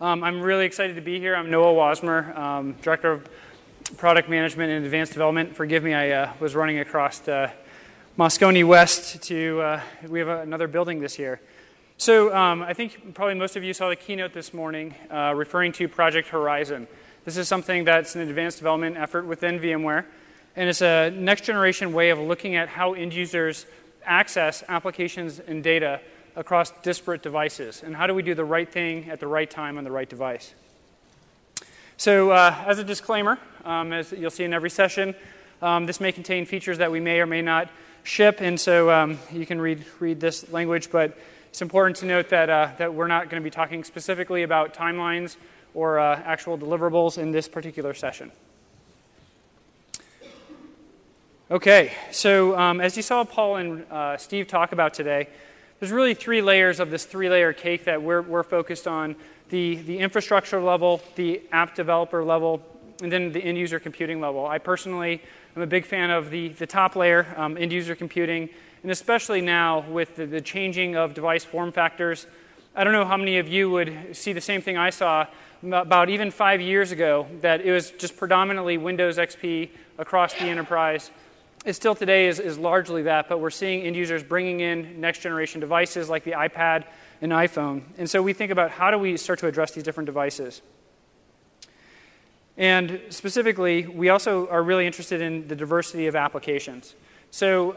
I'm really excited to be here. I'm Noah Wasmer, Director of Product Management and Advanced Development. Forgive me, I was running across Moscone West to, we have another building this year. So I think probably most of you saw the keynote this morning referring to Project Horizon. This is something that's an advanced development effort within VMware, and it's a next-generation way of looking at how end users access applications and data across disparate devices, and how do we do the right thing at the right time on the right device. So as a disclaimer, as you'll see in every session, this may contain features that we may or may not ship, and so you can read this language, but it's important to note that we're not going to be talking specifically about timelines or actual deliverables in this particular session. Okay, so as you saw Paul and Steve talk about today, there's really three layers of this three-layer cake that we're focused on: the infrastructure level, the app developer level, and then the end-user computing level. I personally am a big fan of the top layer, end-user computing, and especially now with the changing of device form factors. I don't know how many of you would see the same thing I saw about even 5 years ago, that it was just predominantly Windows XP across the enterprise. It still today is largely that, but we're seeing end users bringing in next-generation devices like the iPad and iPhone. And so we think about how do we start to address these different devices. And specifically, we also are really interested in the diversity of applications. So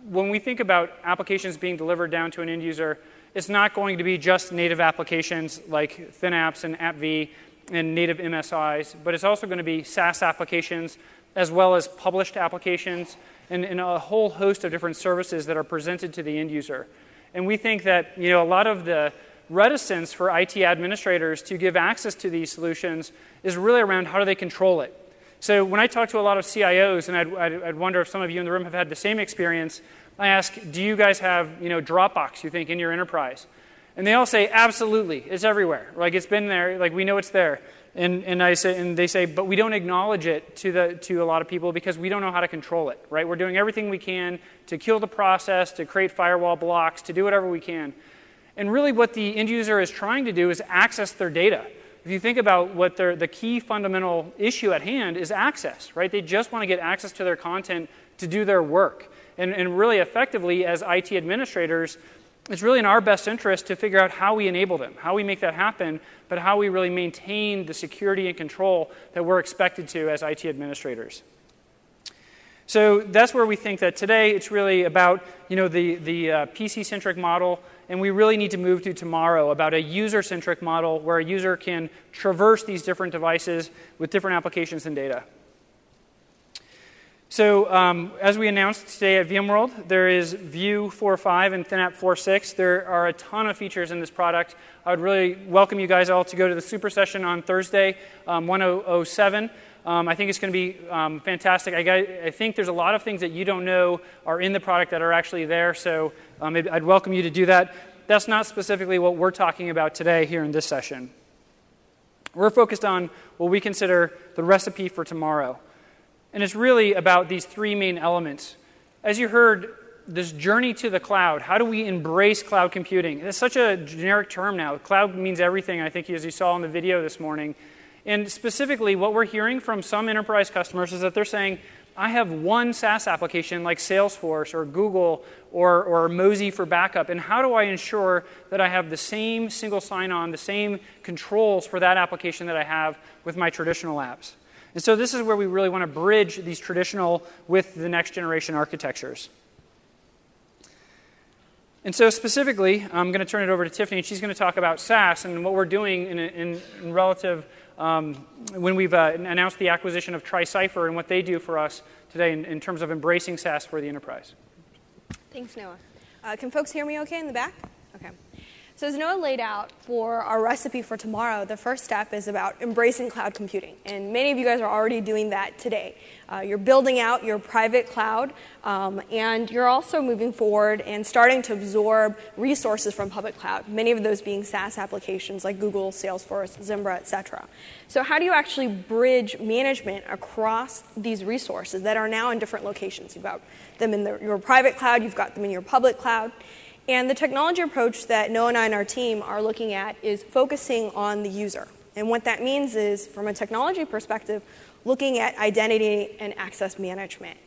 when we think about applications being delivered down to an end user, it's not going to be just native applications like Thin Apps and AppV and native MSIs, but it's also going to be SaaS applications as well as published applications and a whole host of different services that are presented to the end user. And we think that a lot of the reticence for IT administrators to give access to these solutions is really around how do they control it. So when I talk to a lot of CIOs, and I'd wonder if some of you in the room have had the same experience, I ask, do you guys have Dropbox, you think, in your enterprise? And they all say, absolutely, it's everywhere. Like, it's been there, like we know it's there. And they say, but we don't acknowledge it to a lot of people because we don't know how to control it, right? We're doing everything we can to kill the process, to create firewall blocks, to do whatever we can. And really what the end user is trying to do is access their data. If you think about what the key fundamental issue at hand is access, right? They just want to get access to their content to do their work. And really effectively, as IT administrators, it's really in our best interest to figure out how we enable them, how we make that happen, but how we really maintain the security and control that we're expected to as IT administrators. So that's where we think that today it's really about the PC-centric model, and we really need to move to tomorrow about a user-centric model where a user can traverse these different devices with different applications and data. So as we announced today at VMworld, there is View 4.5 and ThinApp 4.6. There are a ton of features in this product. I would really welcome you guys all to go to the super session on Thursday, 1:07. I think it's going to be fantastic. I think there's a lot of things that you don't know are in the product that are actually there, so I'd welcome you to do that. That's not specifically what we're talking about today here in this session. We're focused on what we consider the recipe for tomorrow. And it's really about these three main elements. As you heard, this journey to the cloud, how do we embrace cloud computing? It's such a generic term now. Cloud means everything, I think, as you saw in the video this morning. And specifically, what we're hearing from some enterprise customers is that they're saying, I have one SaaS application like Salesforce or Google or Mozy for backup, and how do I ensure that I have the same single sign-on, the same controls for that application that I have with my traditional apps? And so this is where we really want to bridge these traditional with the next generation architectures. And so specifically, I'm going to turn it over to Tiffany, and she's going to talk about SaaS and what we're doing in relative, when we've announced the acquisition of Tri-Cipher and what they do for us today in terms of embracing SaaS for the enterprise. Thanks, Noah. Can folks hear me okay in the back? Okay. So as Noah laid out for our recipe for tomorrow, the first step is about embracing cloud computing. And many of you guys are already doing that today. You're building out your private cloud, and you're also moving forward and starting to absorb resources from public cloud, many of those being SaaS applications like Google, Salesforce, Zimbra, et cetera. So how do you actually bridge management across these resources that are now in different locations? You've got them in your private cloud, you've got them in your public cloud. And the technology approach that Noah and I and our team are looking at is focusing on the user. And what that means is, from a technology perspective, looking at identity and access management.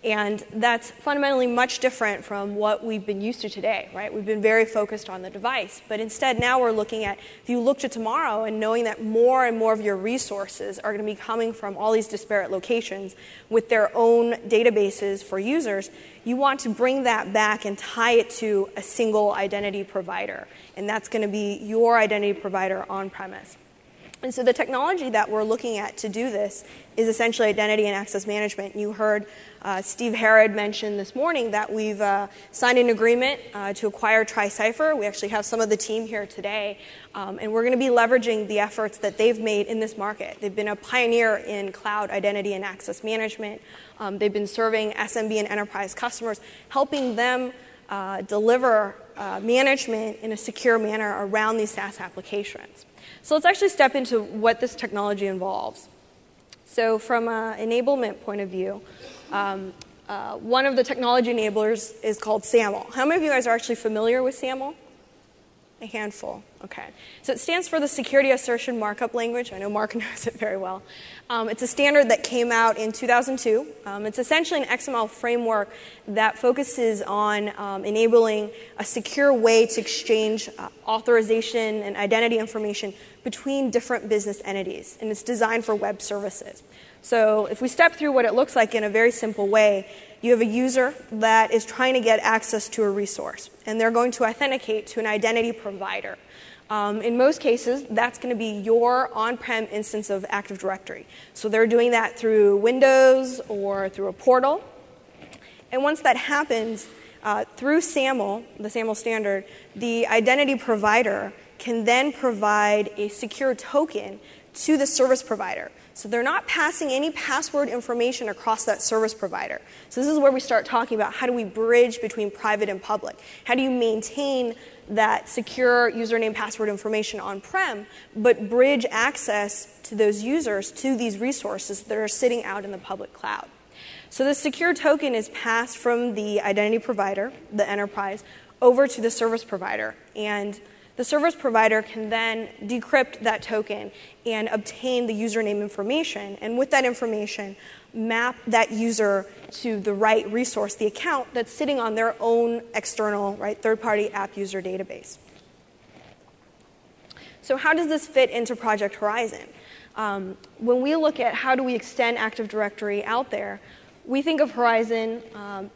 And that's fundamentally much different from what we've been used to today, right? We've been very focused on the device. But instead, now we're looking at, if you look to tomorrow and knowing that more and more of your resources are going to be coming from all these disparate locations with their own databases for users, you want to bring that back and tie it to a single identity provider. And that's going to be your identity provider on premise. And so the technology that we're looking at to do this is essentially identity and access management. You heard Steve Herod mention this morning that we've signed an agreement to acquire Tri-Cipher. We actually have some of the team here today, and we're going to be leveraging the efforts that they've made in this market. They've been a pioneer in cloud identity and access management. They've been serving SMB and enterprise customers, helping them deliver management in a secure manner around these SaaS applications. So let's actually step into what this technology involves. So from an enablement point of view, one of the technology enablers is called SAML. How many of you guys are actually familiar with SAML? A handful. Okay. So it stands for the Security Assertion Markup Language. I know Mark knows it very well. It's a standard that came out in 2002. It's essentially an XML framework that focuses on enabling a secure way to exchange authorization and identity information between different business entities. And it's designed for web services. So if we step through what it looks like in a very simple way, you have a user that is trying to get access to a resource, and they're going to authenticate to an identity provider. In most cases, that's going to be your on-prem instance of Active Directory. So they're doing that through Windows or through a portal. And once that happens, through SAML, the SAML standard, the identity provider can then provide a secure token to the service provider. So they're not passing any password information across that service provider. So this is where we start talking about how do we bridge between private and public. How do you maintain that secure username password information on-prem, but bridge access to those users to these resources that are sitting out in the public cloud. So the secure token is passed from the identity provider, the enterprise, over to the service provider. And the service provider can then decrypt that token and obtain the username information, and with that information, map that user to the right resource, the account that's sitting on their own external, right, third-party app user database. So how does this fit into Project Horizon? When we look at how do we extend Active Directory out there, we think of Horizon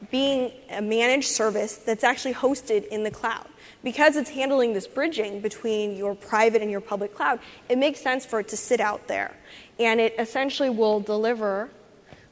being a managed service that's actually hosted in the cloud. Because it's handling this bridging between your private and your public cloud, it makes sense for it to sit out there. And it essentially will deliver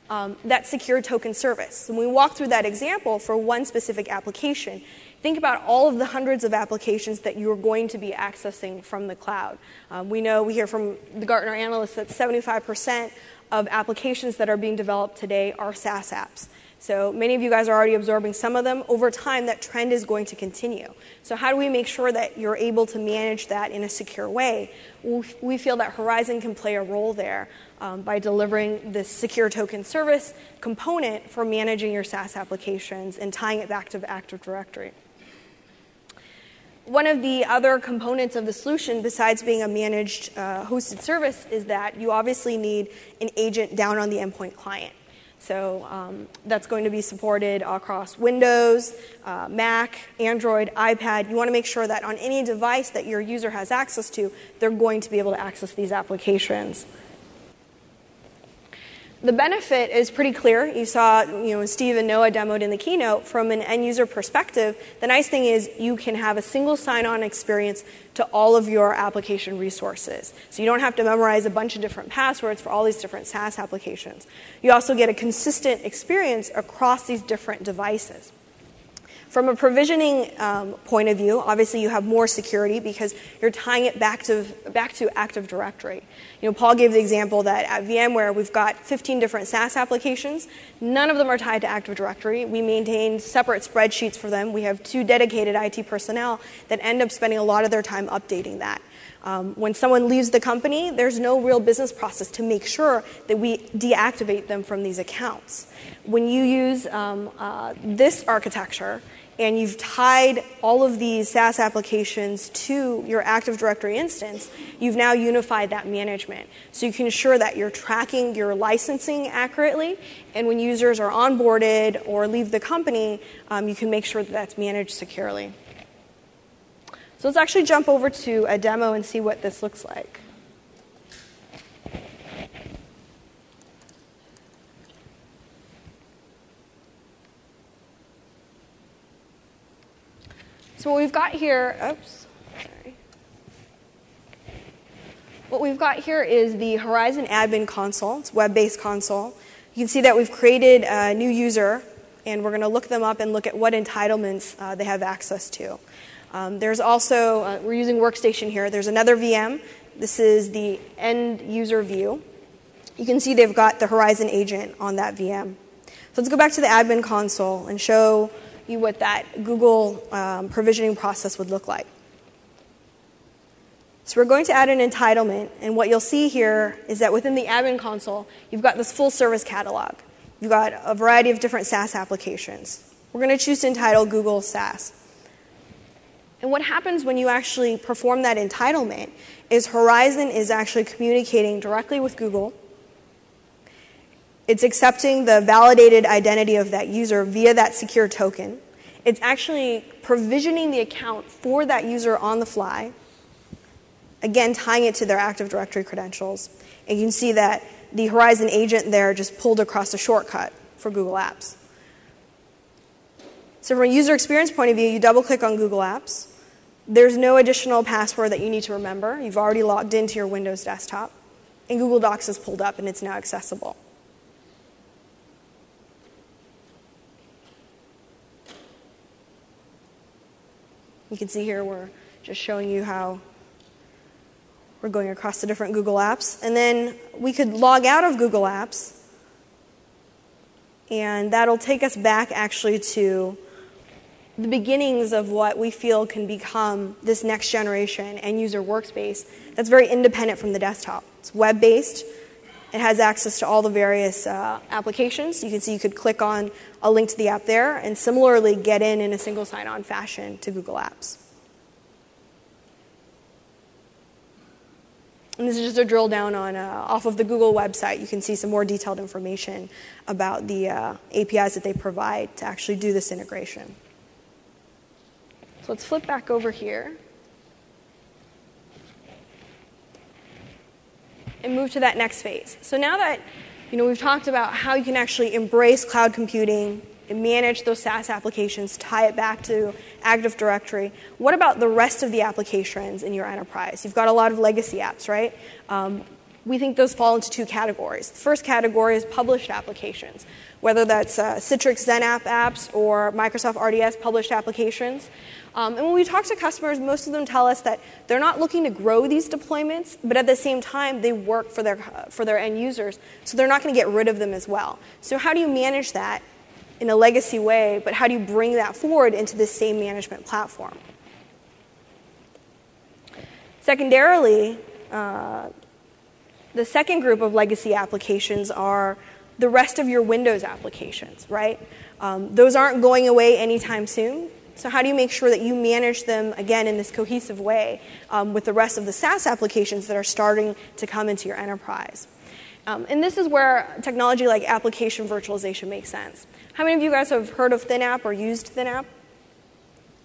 that secure token service. When we walk through that example for one specific application, think about all of the hundreds of applications that you're going to be accessing from the cloud. We hear from the Gartner analysts that 75% of applications that are being developed today are SaaS apps. So many of you guys are already absorbing some of them. Over time, that trend is going to continue. So how do we make sure that you're able to manage that in a secure way? We feel that Horizon can play a role there by delivering this secure token service component for managing your SaaS applications and tying it back to Active Directory. One of the other components of the solution, besides being a managed hosted service, is that you obviously need an agent down on the endpoint client. So that's going to be supported across Windows, Mac, Android, iPad. You want to make sure that on any device that your user has access to, they're going to be able to access these applications. The benefit is pretty clear. You saw, Steve and Noah demoed in the keynote. From an end user perspective, the nice thing is you can have a single sign-on experience to all of your application resources. So you don't have to memorize a bunch of different passwords for all these different SaaS applications. You also get a consistent experience across these different devices. From a provisioning point of view, obviously you have more security because you're tying it back to Active Directory. Paul gave the example that at VMware we've got 15 different SaaS applications. None of them are tied to Active Directory. We maintain separate spreadsheets for them. We have 2 dedicated IT personnel that end up spending a lot of their time updating that. When someone leaves the company, there's no real business process to make sure that we deactivate them from these accounts. When you use this architecture, and you've tied all of these SaaS applications to your Active Directory instance, you've now unified that management. So you can ensure that you're tracking your licensing accurately, and when users are onboarded or leave the company, you can make sure that that's managed securely. So let's actually jump over to a demo and see what this looks like. So what we've got here, What we've got here is the Horizon Admin Console. It's a web-based console. You can see that we've created a new user, and we're going to look them up and look at what entitlements they have access to. There's also, we're using Workstation here. There's another VM. This is the end user view. You can see they've got the Horizon agent on that VM. So let's go back to the admin console and show you what that Google provisioning process would look like. So we're going to add an entitlement, and what you'll see here is that within the admin console, you've got this full service catalog. You've got a variety of different SaaS applications. We're going to choose to entitle Google SaaS. And what happens when you actually perform that entitlement is Horizon is actually communicating directly with Google. It's accepting the validated identity of that user via that secure token. It's actually provisioning the account for that user on the fly, again, tying it to their Active Directory credentials. And you can see that the Horizon agent there just pulled across a shortcut for Google Apps. So from a user experience point of view, you double-click on Google Apps. There's no additional password that you need to remember. You've already logged into your Windows desktop. And Google Docs is pulled up, and it's now accessible. You can see here we're just showing you how we're going across the different Google Apps. And then we could log out of Google Apps, and that'll take us back actually to the beginnings of what we feel can become this next generation end user workspace that's very independent from the desktop. It's web-based. It has access to all the various applications. You can see you could click on a link to the app there and similarly get in a single sign-on fashion to Google Apps. And this is just a drill down on off of the Google website. You can see some more detailed information about the APIs that they provide to actually do this integration. So let's flip back over here and move to that next phase. So now that we've talked about how you can actually embrace cloud computing and manage those SaaS applications, tie it back to Active Directory, what about the rest of the applications in your enterprise? You've got a lot of legacy apps, right? We think those fall into two categories. The first category is published applications, whether that's Citrix XenApp apps or Microsoft RDS published applications. And when we talk to customers, most of them tell us that they're not looking to grow these deployments, but at the same time, they work for their end users, so they're not going to get rid of them as well. So how do you manage that in a legacy way, but how do you bring that forward into this same management platform? Secondarily, the second group of legacy applications are the rest of your Windows applications, right? Those aren't going away anytime soon. So how do you make sure that you manage them, again, in this cohesive way with the rest of the SaaS applications that are starting to come into your enterprise? And this is where technology like application virtualization makes sense. How many of you guys have heard of ThinApp or used ThinApp?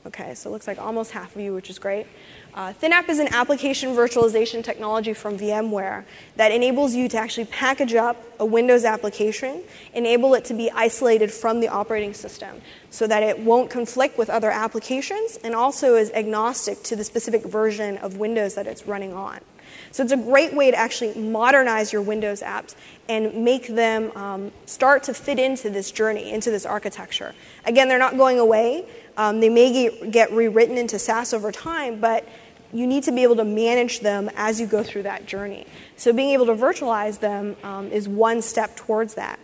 Okay, so it looks like almost half of you, which is great. ThinApp is an application virtualization technology from VMware that enables you to actually package up a Windows application, enable it to be isolated from the operating system so that it won't conflict with other applications and also is agnostic to the specific version of Windows that it's running on. So it's a great way to actually modernize your Windows apps and make them start to fit into this journey, into this architecture. Again, they're not going away. They may get rewritten into SaaS over time, but you need to be able to manage them as you go through that journey. So being able to virtualize them is one step towards that.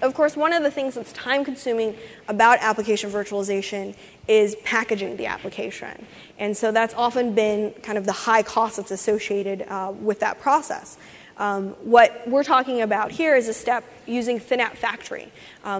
Of course, one of the things that's time-consuming about application virtualization is packaging the application. And so that's often been kind of the high cost that's associated with that process. What we're talking about here is a step using ThinApp Factory.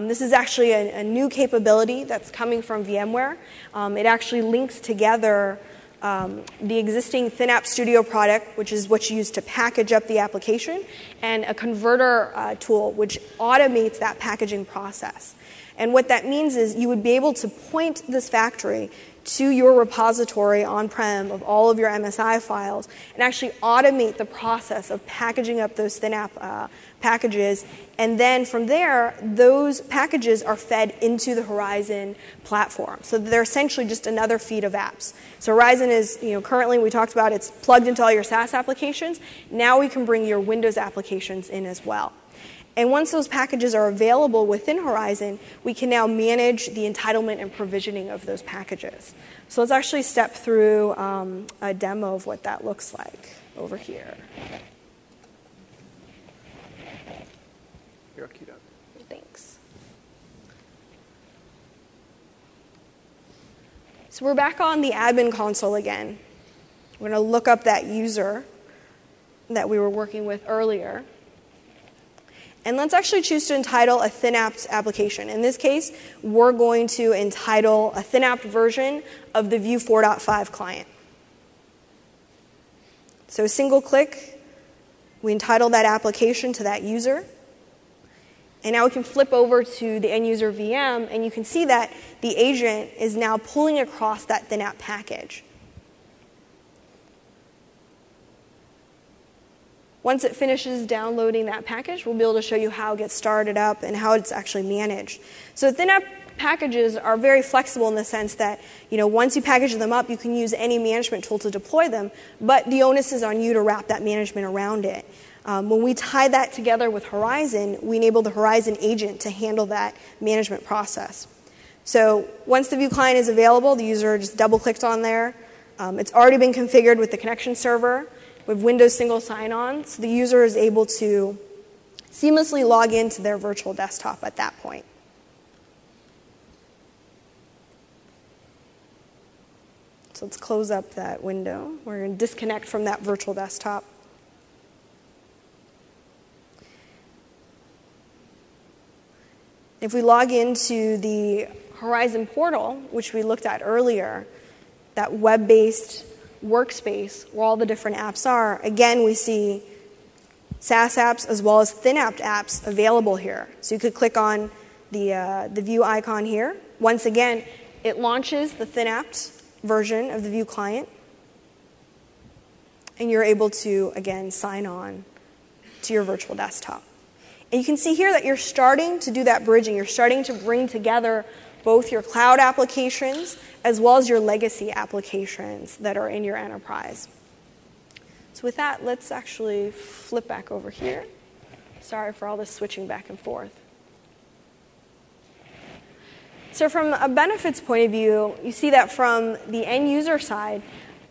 This is actually a new capability that's coming from VMware. It actually links together the existing ThinApp Studio product, which is what you use to package up the application, and a converter tool, which automates that packaging process. And what that means is you would be able to point this factory to your repository on-prem of all of your MSI files and actually automate the process of packaging up those ThinApp packages. And then from there, those packages are fed into the Horizon platform. So they're essentially just another feed of apps. So Horizon is, currently we talked about it's plugged into all your SaaS applications. Now we can bring your Windows applications in as well. And once those packages are available within Horizon, we can now manage the entitlement and provisioning of those packages. So let's actually step through a demo of what that looks like over here. You're queued up. Thanks. So we're back on the admin console again. We're going to look up that user that we were working with earlier. And let's actually choose to entitle a ThinApp application. In this case, we're going to entitle a ThinApp version of the Vue 4.5 client. So a single click, we entitle that application to that user. And now we can flip over to the end user VM, and you can see that the agent is now pulling across that ThinApp package. Once it finishes downloading that package, we'll be able to show you how it gets started up and how it's actually managed. So ThinApp packages are very flexible in the sense that, once you package them up, you can use any management tool to deploy them, but the onus is on you to wrap that management around it. When we tie that together with Horizon, we enable the Horizon agent to handle that management process. So once the Vue client is available, the user just double-clicks on there. It's already been configured with the connection server. With Windows single sign-on, so the user is able to seamlessly log into their virtual desktop at that point. So let's close up that window. We're going to disconnect from that virtual desktop. If we log into the Horizon portal, which we looked at earlier, that web-based workspace where all the different apps are, again, we see SaaS apps as well as ThinApp apps available here. So you could click on the Vue icon here. Once again, it launches the ThinApp version of the Vue client, and you're able to, again, sign on to your virtual desktop. And you can see here that you're starting to do that bridging. You're starting to bring together both your cloud applications as well as your legacy applications that are in your enterprise. So with that, let's actually flip back over here. Sorry for all this switching back and forth. So from a benefits point of view, you see that from the end user side,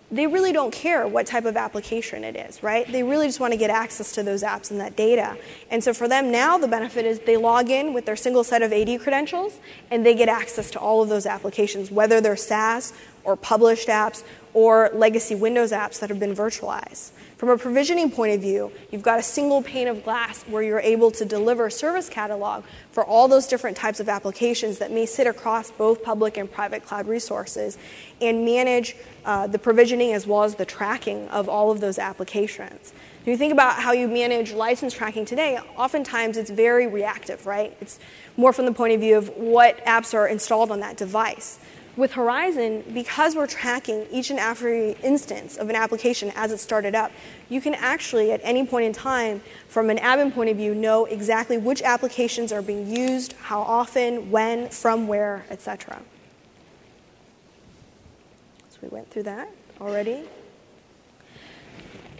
they really don't care what type of application it is, right? They really just want to get access to those apps and that data. And so for them now, the benefit is they log in with their single set of AD credentials, and they get access to all of those applications, whether they're SaaS or published apps or legacy Windows apps that have been virtualized. From a provisioning point of view, you've got a single pane of glass where you're able to deliver service catalog for all those different types of applications that may sit across both public and private cloud resources and manage the provisioning as well as the tracking of all of those applications. If you think about how you manage license tracking today, oftentimes it's very reactive, right? It's more from the point of view of what apps are installed on that device. With Horizon, because we're tracking each and every instance of an application as it started up, you can actually, at any point in time, from an admin point of view, know exactly which applications are being used, how often, when, from where, etc. So we went through that already.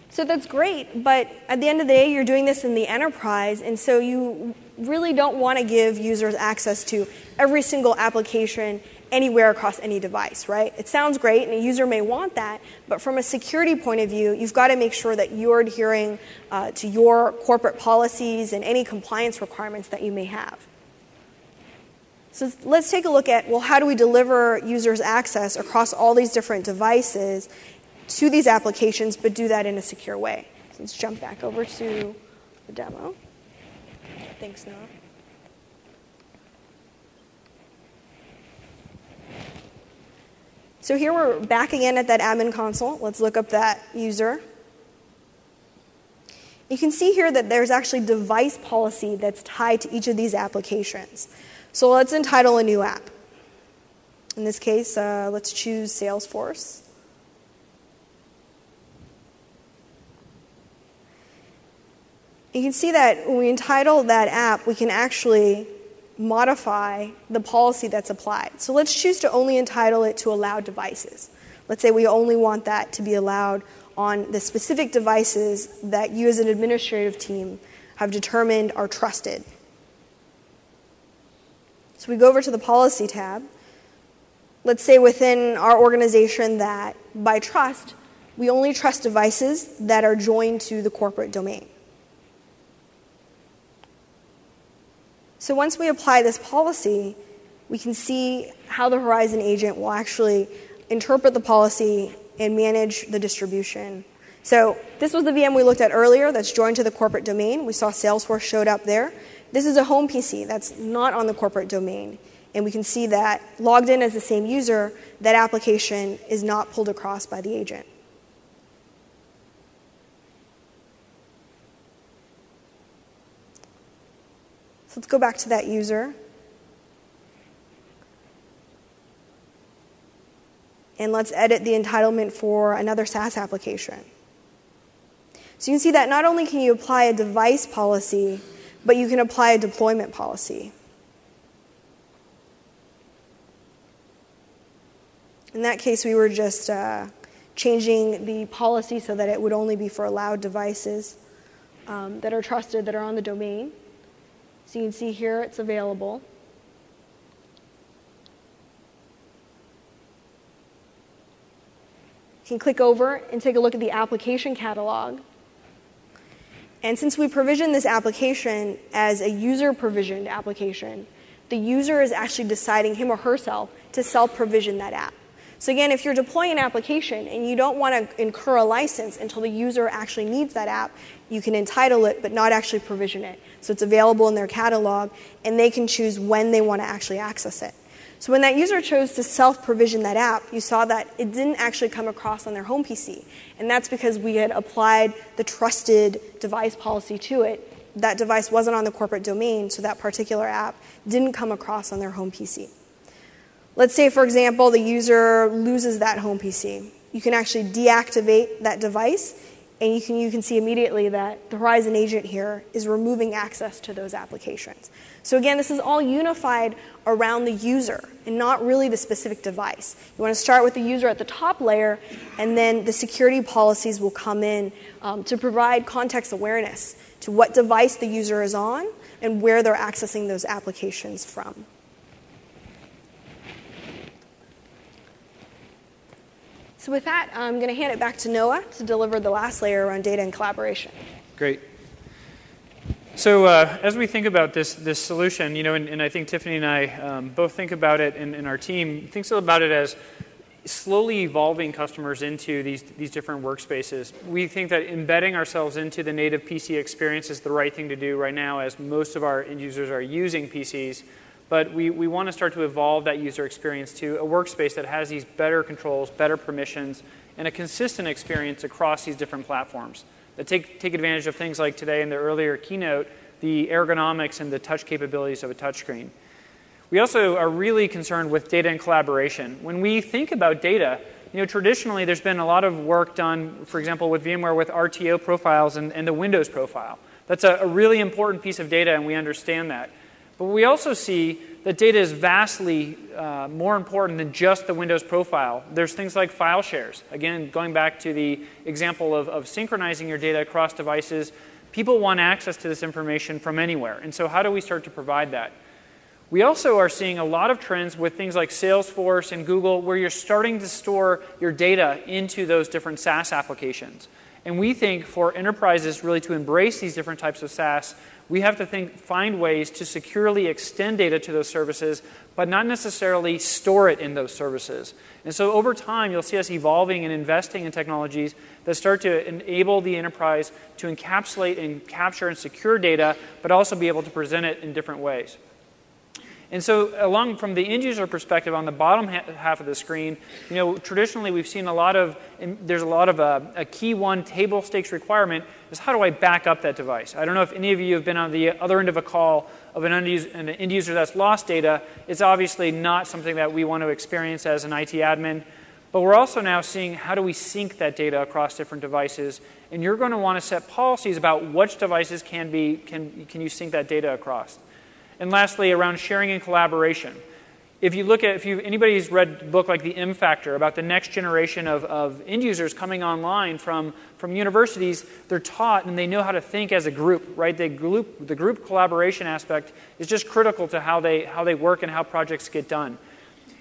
So that's great, but at the end of the day, you're doing this in the enterprise, and so you really don't want to give users access to every single application anywhere across any device, right? It sounds great, and a user may want that, but from a security point of view, you've got to make sure that you're adhering to your corporate policies and any compliance requirements that you may have. So let's take a look at, well, how do we deliver users access across all these different devices to these applications, but do that in a secure way? let's jump back over to the demo. Thanks, Noah. So here we're back again at that admin console. Let's look up that user. You can see here that there's actually device policy that's tied to each of these applications. So let's entitle a new app. In this case, let's choose Salesforce. You can see that when we entitle that app, we can actually modify the policy that's applied. So let's choose to only entitle it to allowed devices. Let's say we only want that to be allowed on the specific devices that you as an administrative team have determined are trusted. So we go over to the Policy tab. Let's say within our organization that by trust, we only trust devices that are joined to the corporate domain. So once we apply this policy, we can see how the Horizon agent will actually interpret the policy and manage the distribution. So this was the VM we looked at earlier that's joined to the corporate domain. We saw Salesforce showed up there. This is a home PC that's not on the corporate domain. And we can see that logged in as the same user, that application is not pulled across by the agent. So let's go back to that user. And let's edit the entitlement for another SaaS application. So you can see that not only can you apply a device policy, but you can apply a deployment policy. In that case, we were just changing the policy so that it would only be for allowed devices that are trusted, that are on the domain. So you can see here it's available. You can click over and take a look at the application catalog. And since we provision this application as a user-provisioned application, the user is actually deciding him or herself to self-provision that app. So again, if you're deploying an application and you don't want to incur a license until the user actually needs that app, you can entitle it but not actually provision it. So it's available in their catalog, and they can choose when they want to actually access it. So when that user chose to self-provision that app, you saw that it didn't actually come across on their home PC. And that's because we had applied the trusted device policy to it. That device wasn't on the corporate domain, so that particular app didn't come across on their home PC. Let's say, for example, the user loses that home PC. You can actually deactivate that device, and you can see immediately that the Horizon agent here is removing access to those applications. So again, this is all unified around the user and not really the specific device. You want to start with the user at the top layer, and then the security policies will come in to provide context awareness to what device the user is on and where they're accessing those applications from. So with that, I'm going to hand it back to Noah to deliver the last layer around data and collaboration. Great. So as we think about this solution, and I think Tiffany and I both think about it, and our team thinks about it as slowly evolving customers into these different workspaces. We think that embedding ourselves into the native PC experience is the right thing to do right now, as most of our end users are using PCs. But we want to start to evolve that user experience to a workspace that has these better controls, better permissions, and a consistent experience across these different platforms that take advantage of things like today in the earlier keynote, the ergonomics and the touch capabilities of a touchscreen. We also are really concerned with data and collaboration. When we think about data, traditionally there's been a lot of work done, for example, with VMware with RTO profiles and the Windows profile. That's a really important piece of data, and we understand that. But we also see that data is vastly more important than just the Windows profile. There's things like file shares. Again, going back to the example of synchronizing your data across devices, people want access to this information from anywhere. And so how do we start to provide that? We also are seeing a lot of trends with things like Salesforce and Google where you're starting to store your data into those different SaaS applications. And we think for enterprises really to embrace these different types of SaaS, we have to find ways to securely extend data to those services, but not necessarily store it in those services. And so over time, you'll see us evolving and investing in technologies that start to enable the enterprise to encapsulate and capture and secure data, but also be able to present it in different ways. And so along from the end user perspective on the bottom half of the screen, traditionally we've seen there's a lot of a key one table stakes requirement is how do I back up that device? I don't know if any of you have been on the other end of a call of an end user that's lost data. It's obviously not something that we want to experience as an IT admin. But we're also now seeing how do we sync that data across different devices. And you're going to want to set policies about which devices can you sync that data across. And lastly, around sharing and collaboration. If anybody's read a book like The M Factor about the next generation of end users coming online from universities, they're taught and they know how to think as a group, right? The group collaboration aspect is just critical to how they work and how projects get done.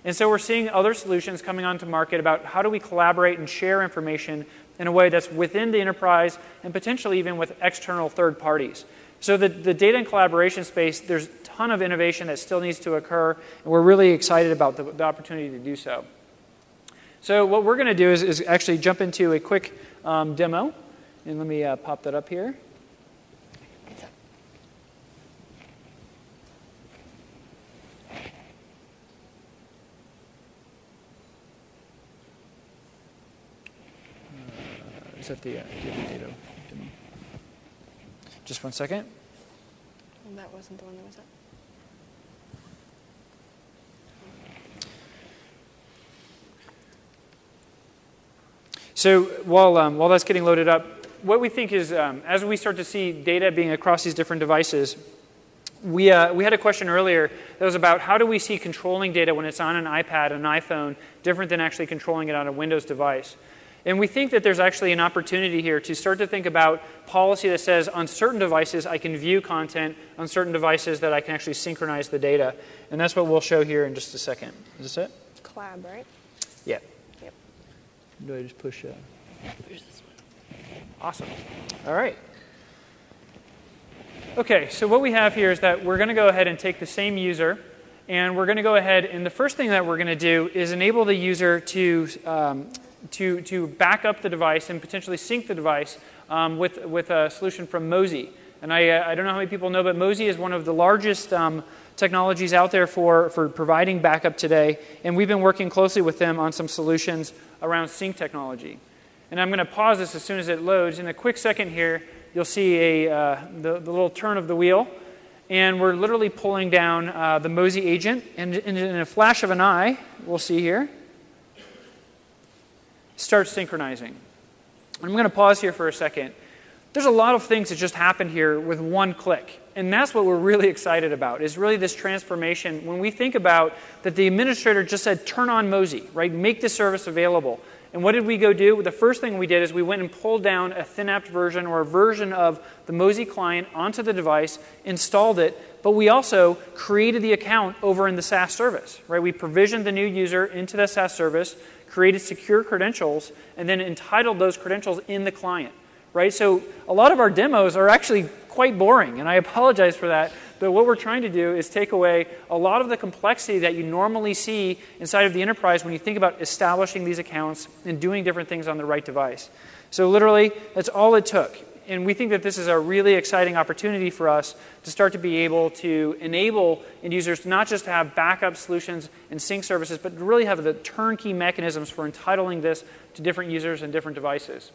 And so we're seeing other solutions coming onto market about how do we collaborate and share information in a way that's within the enterprise and potentially even with external third parties. So the data and collaboration space, there's a ton of innovation that still needs to occur, and we're really excited about the opportunity to do so. So what we're going to do is actually jump into a quick demo, and let me pop that up here. Is that the data demo? Just one second. Well, that wasn't the one that was up. So while that's getting loaded up, what we think is as we start to see data being across these different devices, we had a question earlier that was about how do we see controlling data when it's on an iPad, an iPhone, different than actually controlling it on a Windows device. And we think that there's actually an opportunity here to start to think about policy that says on certain devices I can view content, on certain devices that I can actually synchronize the data. And that's what we'll show here in just a second. Is this it? Collab, right? Yeah. Yep. Do I just push? Push this one. Awesome. All right. Okay, so what we have here is that we're going to go ahead and take the same user, and we're going to go ahead, and the first thing that we're going to do is enable the user to back up the device and potentially sync the device with a solution from Mozy. And I don't know how many people know, but Mozy is one of the largest technologies out there for providing backup today. And we've been working closely with them on some solutions around sync technology. And I'm going to pause this as soon as it loads. In a quick second here, you'll see the little turn of the wheel. And we're literally pulling down the Mozy agent. And in a flash of an eye, we'll see here, start synchronizing. I'm going to pause here for a second. There's a lot of things that just happened here with one click. And that's what we're really excited about, is really this transformation. When we think about that the administrator just said, turn on Mozy, right? Make the service available. And what did we go do? The first thing we did is we went and pulled down a thin-apt version or a version of the Mozy client onto the device, installed it, but we also created the account over in the SaaS service, right? We provisioned the new user into the SaaS service, created secure credentials, and then entitled those credentials in the client, right? So a lot of our demos are actually quite boring, and I apologize for that. But what we're trying to do is take away a lot of the complexity that you normally see inside of the enterprise when you think about establishing these accounts and doing different things on the right device. So literally, that's all it took. And we think that this is a really exciting opportunity for us to start to be able to enable end users to not just have backup solutions and sync services, but to really have the turnkey mechanisms for entitling this to different users and different devices.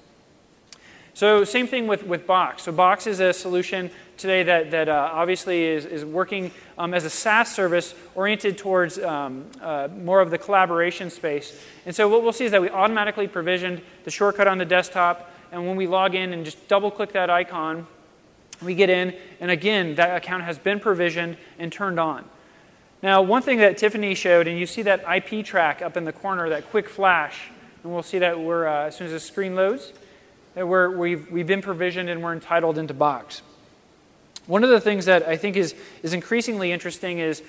So same thing with Box. So Box is a solution today that obviously is working as a SaaS service oriented towards more of the collaboration space. And so what we'll see is that we automatically provisioned the shortcut on the desktop. And when we log in and just double-click that icon, we get in. And again, that account has been provisioned and turned on. Now, one thing that Tiffany showed, and you see that IP track up in the corner, that quick flash. And we'll see that we're as soon as the screen loads, that we've been provisioned and we're entitled into Box. One of the things that I think is increasingly interesting is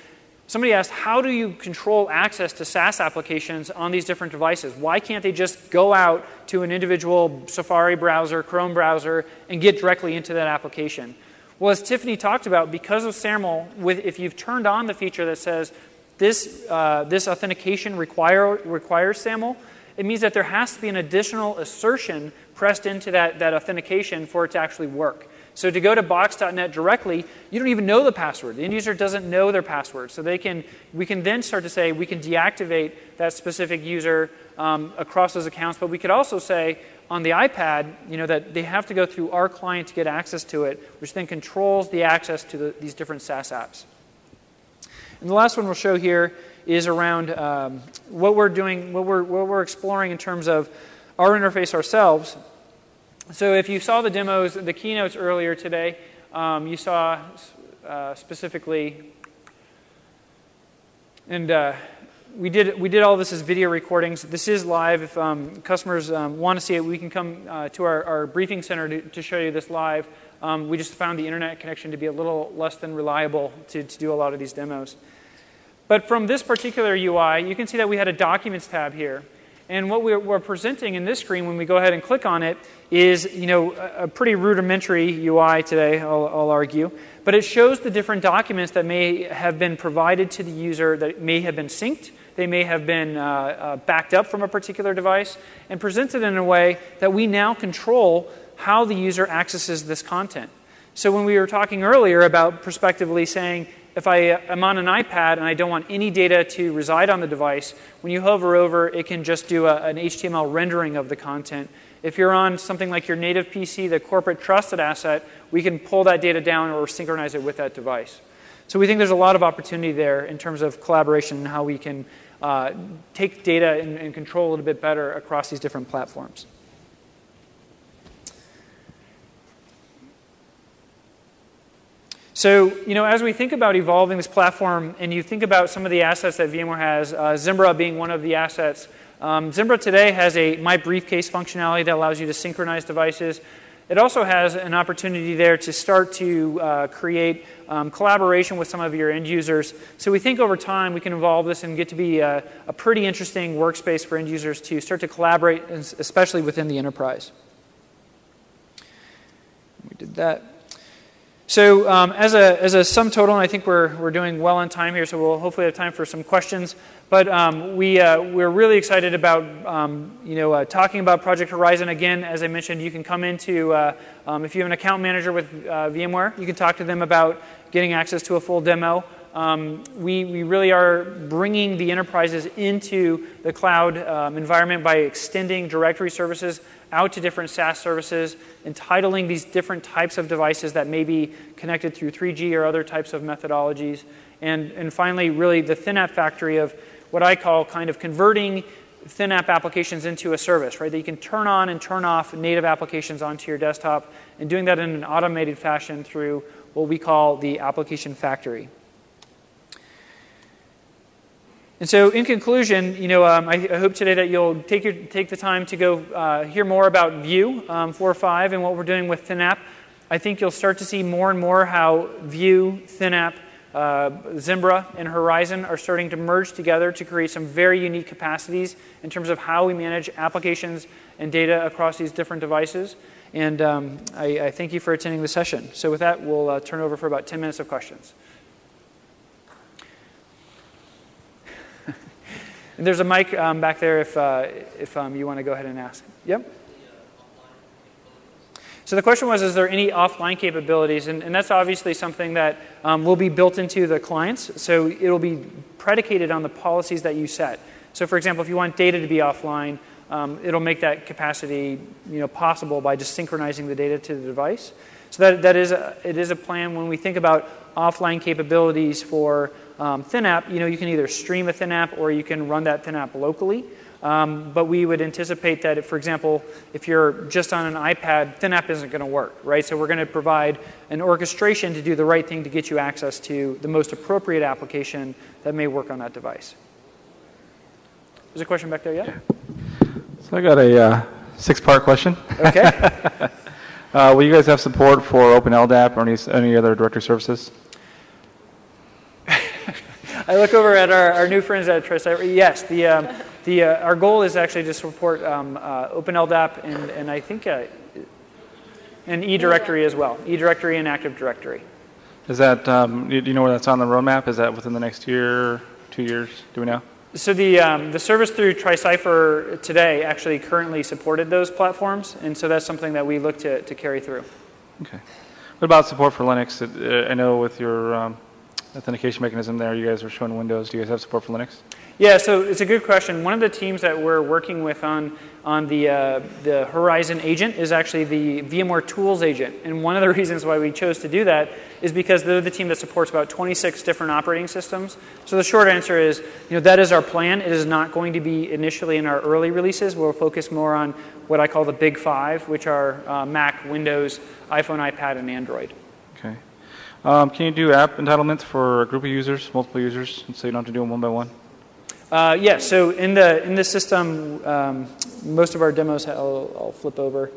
somebody asked, how do you control access to SaaS applications on these different devices? Why can't they just go out to an individual Safari browser, Chrome browser, and get directly into that application? Well, as Tiffany talked about, because of SAML, if you've turned on the feature that says this authentication requires SAML, it means that there has to be an additional assertion pressed into that authentication for it to actually work. So to go to box.net directly, you don't even know the password. The end user doesn't know their password. So we can then start to say we can deactivate that specific user across those accounts. But we could also say on the iPad, that they have to go through our client to get access to it, which then controls the access to these different SaaS apps. And the last one we'll show here is around what we're doing, what we're exploring in terms of our interface ourselves. So if you saw the demos, the keynotes earlier today, you saw specifically, and we did all this as video recordings. This is live. If customers want to see it, we can come to our briefing center to show you this live. We just found the internet connection to be a little less than reliable to do a lot of these demos. But from this particular UI, you can see that we had a Documents tab here. And what we're presenting in this screen when we go ahead and click on it is, a pretty rudimentary UI today, I'll argue. But it shows the different documents that may have been provided to the user, that may have been synced, they may have been backed up from a particular device, and presented in a way that we now control how the user accesses this content. So when we were talking earlier about prospectively saying, if I am on an iPad and I don't want any data to reside on the device, when you hover over, it can just do an HTML rendering of the content. If you're on something like your native PC, the corporate trusted asset, we can pull that data down or synchronize it with that device. So we think there's a lot of opportunity there in terms of collaboration and how we can take data and control a little bit better across these different platforms. So, as we think about evolving this platform, and you think about some of the assets that VMware has, Zimbra being one of the assets. Zimbra today has a My Briefcase functionality that allows you to synchronize devices. It also has an opportunity there to start to create collaboration with some of your end users. So we think over time we can evolve this and get to be a pretty interesting workspace for end users to start to collaborate, especially within the enterprise. We did that. So as a sum total, and I think we're doing well on time here, so we'll hopefully have time for some questions. But we're really excited about talking about Project Horizon. Again, as I mentioned, you can come into if you have an account manager with VMware, you can talk to them about getting access to a full demo. We really are bringing the enterprises into the cloud environment by extending directory services out to different SaaS services, entitling these different types of devices that may be connected through 3G or other types of methodologies. And finally, really the ThinApp factory of what I call kind of converting ThinApp applications into a service, right? That you can turn on and turn off native applications onto your desktop, and doing that in an automated fashion through what we call the application factory. And so, in conclusion, I hope today that you'll take the time to go hear more about View 4.5 and what we're doing with ThinApp. I think you'll start to see more and more how View, ThinApp, Zimbra, and Horizon are starting to merge together to create some very unique capacities in terms of how we manage applications and data across these different devices. And I thank you for attending the session. So with that, we'll turn over for about 10 minutes of questions. And there's a mic back there if you want to go ahead and ask. Yep. So the question was, is there any offline capabilities? And that's obviously something that will be built into the clients. So it'll be predicated on the policies that you set. So for example, if you want data to be offline, it'll make that capacity possible by just synchronizing the data to the device. So it is a plan. When we think about offline capabilities for ThinApp, you can either stream a ThinApp or you can run that ThinApp locally. But we would anticipate that, for example, if you're just on an iPad, ThinApp isn't going to work, right? So we're going to provide an orchestration to do the right thing to get you access to the most appropriate application that may work on that device. There's a question back there, yeah? So I got a 6-part question. Okay. Will you guys have support for Open LDAP or any other directory services? I look over at our new friends at TriCyber. Yes, our goal is actually to support Open LDAP and I think and eDirectory as well, eDirectory and Active Directory. Is that, do you know where that's on the roadmap? Is that within the next year, 2 years? Do we know? So the service through TriCyber today actually currently supported those platforms, and so that's something that we look to carry through. Okay. What about support for Linux? I know with your authentication mechanism there, you guys are showing Windows. Do you guys have support for Linux? Yeah, so it's a good question. One of the teams that we're working with on the Horizon agent is actually the VMware Tools agent. And one of the reasons why we chose to do that is because they're the team that supports about 26 different operating systems. So the short answer is, that is our plan. It is not going to be initially in our early releases. We'll focus more on what I call the big five, which are Mac, Windows, iPhone, iPad, and Android. Okay. Can you do app entitlements for a group of users, multiple users, so you don't have to do them one by one? Yeah, so in the system, most of our demos, I'll flip over.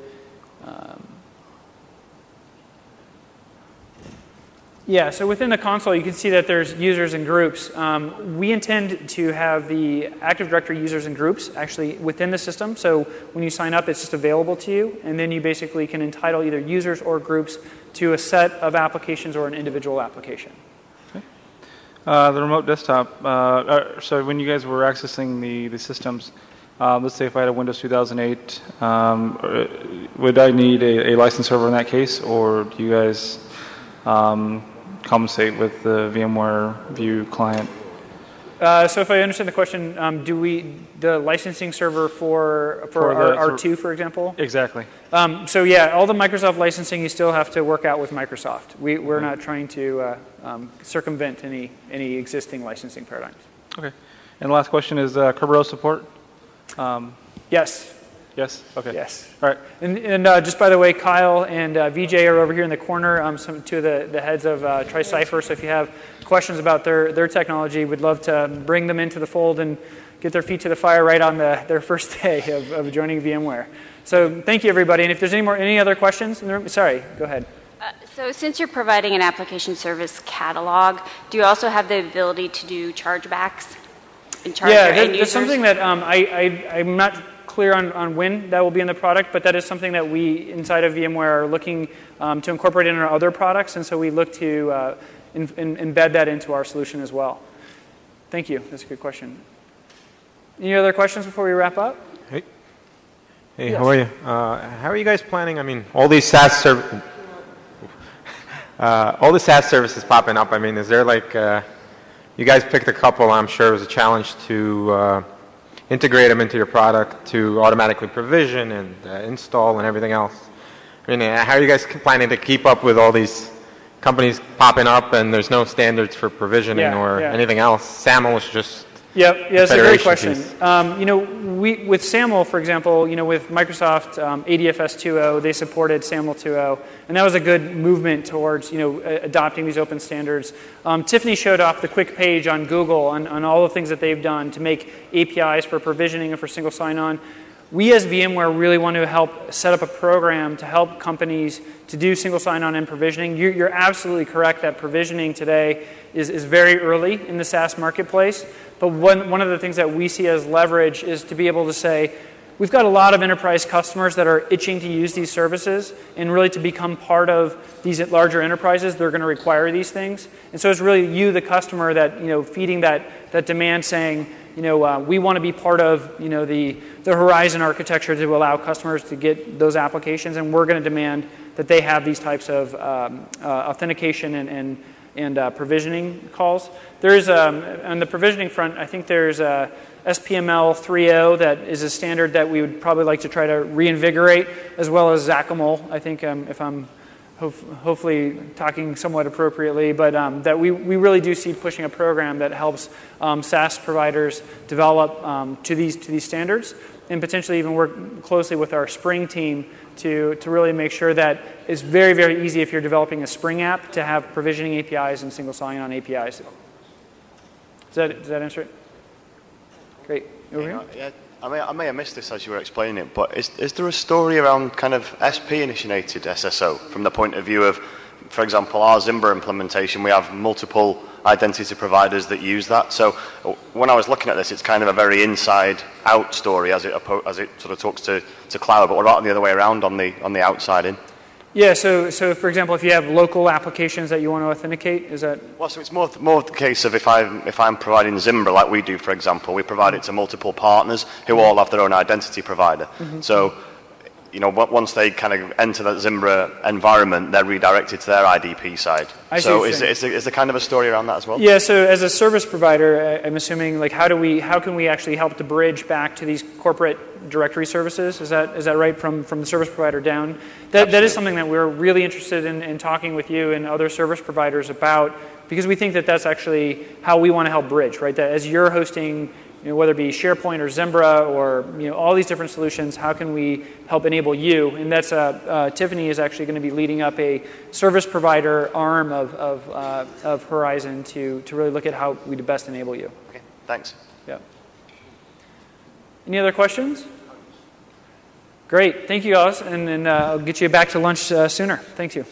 Yeah, so within the console, you can see that there's users and groups. We intend to have the Active Directory users and groups actually within the system. So when you sign up, it's just available to you, and then you basically can entitle either users or groups to a set of applications or an individual application. The remote desktop, so when you guys were accessing the systems, let's say if I had a Windows 2008, would I need a license server in that case, or do you guys compensate with the VMware View client? So if I understand the question, the licensing server for R2, for example? Exactly. So yeah, all the Microsoft licensing you still have to work out with Microsoft. We're not trying to circumvent any existing licensing paradigms. Okay. And the last question is Kerberos support? Yes. Yes? Okay. Yes. All right. And just by the way, Kyle and VJ are over here in the corner, two of the heads of TriCyber. So if you have questions about their technology, we'd love to bring them into the fold and get their feet to the fire right on their first day of joining VMware. So thank you, everybody. And if there's any other questions in the room, sorry, go ahead. So since you're providing an application service catalog, do you also have the ability to do chargebacks and charge your end users? That's something that I'm not clear on when that will be in the product, but that is something that we inside of VMware are looking to incorporate in our other products, and so we look to embed that into our solution as well. Thank you. That's a good question. Any other questions before we wrap up? Hey, yes. How are you? How are you guys planning? I mean, all these SaaS services popping up. I mean, is there like you guys picked a couple? I'm sure it was a challenge to integrate them into your product to automatically provision and install and everything else. I mean, how are you guys planning to keep up with all these companies popping up and there's no standards for provisioning anything else? SAML is just Yep, yeah, that's a great question. Piece. With SAML, for example, with Microsoft ADFS 2.0, they supported SAML 2.0, and that was a good movement towards adopting these open standards. Tiffany showed off the quick page on Google on all the things that they've done to make APIs for provisioning and for single sign-on. We as VMware really want to help set up a program to help companies to do single sign-on and provisioning. You're absolutely correct that provisioning today is very early in the SaaS marketplace. But one of the things that we see as leverage is to be able to say, we've got a lot of enterprise customers that are itching to use these services, and really to become part of these larger enterprises, they're going to require these things. And so it's really you, the customer, that feeding that demand, saying, we want to be part of the Horizon architecture to allow customers to get those applications, and we're going to demand that they have these types of authentication and provisioning calls. There's on the provisioning front, I think there's SPML 3.0 that is a standard that we would probably like to try to reinvigorate, as well as XACML. I think if I'm hopefully talking somewhat appropriately, but that we really do see pushing a program that helps SaaS providers develop to these standards, and potentially even work closely with our Spring team to really make sure that it's very, very easy if you're developing a Spring app to have provisioning APIs and single sign-on APIs. Does that answer it? Great. Over here? Yeah, I may have missed this as you were explaining it, but is there a story around kind of SP-initiated SSO from the point of view of, for example, our Zimba implementation? We have multiple identity providers that use that. So when I was looking at this, it's kind of a very inside-out story as it sort of talks to cloud. But what about the other way around on the outside in? Yeah, so for example, if you have local applications that you want to authenticate, is that? Well, so it's more the case of if I'm providing Zimbra like we do, for example, we provide it to multiple partners who all have their own identity provider. So, once they kind of enter that Zimbra environment, they're redirected to their IDP side. So is there kind of a story around that as well? Yeah, so as a service provider, I'm assuming, like, how can we actually help to bridge back to these corporate directory services? Is that right, from the service provider down? That is something that we're really interested in talking with you and other service providers about, because we think that that's actually how we want to help bridge, right? That as you're hosting, whether it be SharePoint or Zimbra or all these different solutions, how can we help enable you? And that's Tiffany is actually going to be leading up a service provider arm of Horizon to really look at how we best enable you. Okay, thanks. Yeah. Any other questions? Great, thank you guys, and I'll get you back to lunch sooner. Thank you.